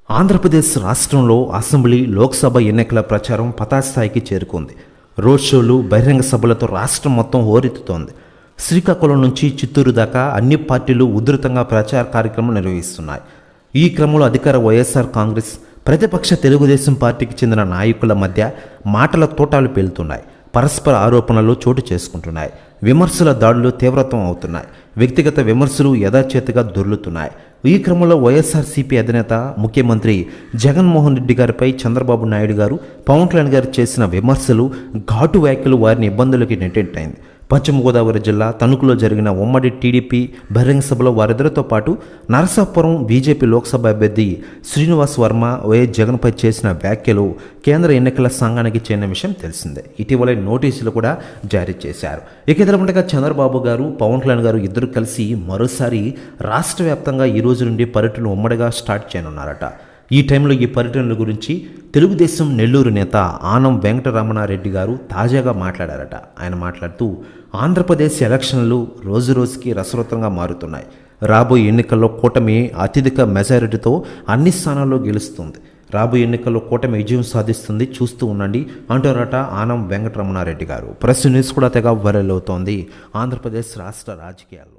ఆంధ్రప్రదేశ్ రాష్ట్రంలో అసెంబ్లీ లోక్సభ ఎన్నికల ప్రచారం పతాస్థాయికి చేరుకుంది. రోడ్ షోలు, బహిరంగ సభలతో రాష్ట్రం మొత్తం హోరెత్తుతోంది. శ్రీకాకుళం నుంచి చిత్తూరు దాకా అన్ని పార్టీలు ఉధృతంగా ప్రచార కార్యక్రమం నిర్వహిస్తున్నాయి. ఈ క్రమంలో అధికార వైఎస్ఆర్ కాంగ్రెస్, ప్రతిపక్ష తెలుగుదేశం పార్టీకి చెందిన నాయకుల మధ్య మాటల తోటాలు పేలుతున్నాయి. పరస్పర ఆరోపణలు చోటు చేసుకుంటున్నాయి. విమర్శల దాడులు తీవ్రతం అవుతున్నాయి. వ్యక్తిగత విమర్శలు యథాచేతిగా దొర్లుతున్నాయి. ఈ క్రమంలో వైఎస్ఆర్సీపీ అధినేత ముఖ్యమంత్రి జగన్మోహన్ రెడ్డి గారిపై చంద్రబాబు నాయుడు గారు, పవన్ కళ్యాణ్ గారు చేసిన విమర్శలు, ఘాటు వ్యాఖ్యలు వారిని ఇబ్బందులకి నెట్టేటైంది. పశ్చిమ గోదావరి జిల్లా తణుకులో జరిగిన ఉమ్మడి టీడీపీ బహిరంగ సభలో వారిద్దరితో పాటు నరసాపురం బీజేపీ లోక్సభ అభ్యర్థి శ్రీనివాస్ వర్మ వైఎస్ జగన్పై చేసిన వ్యాఖ్యలు కేంద్ర ఎన్నికల సంఘానికి చెందిన విషయం తెలిసిందే. ఇటీవల నోటీసులు కూడా జారీ చేశారు. ఇక ఇదిలా చంద్రబాబు గారు, పవన్ కళ్యాణ్ గారు ఇద్దరు కలిసి మరోసారి రాష్ట్ర వ్యాప్తంగా ఈ రోజు నుండి పర్యటన ఉమ్మడిగా స్టార్ట్ చేయనున్నారట. ఈ టైంలో ఈ పర్యటనల గురించి తెలుగుదేశం నెల్లూరు నేత ఆనం వెంకటరమణారెడ్డి గారు తాజాగా మాట్లాడారట. ఆయన మాట్లాడుతూ, ఆంధ్రప్రదేశ్ ఎలక్షన్లు రోజురోజుకి రసవత్తంగా మారుతున్నాయి. రాబోయే ఎన్నికల్లో కూటమి అత్యధిక మెజారిటీతో అన్ని స్థానాల్లో గెలుస్తుంది. రాబోయే ఎన్నికల్లో కూటమి విజయం సాధిస్తుంది, చూస్తూ ఉండండి అంటారట ఆనం వెంకటరమణారెడ్డి గారు. ప్రెస్ న్యూస్ కూడా తెగ వైరల్ అవుతోంది ఆంధ్రప్రదేశ్ రాష్ట్ర రాజకీయాల్లో.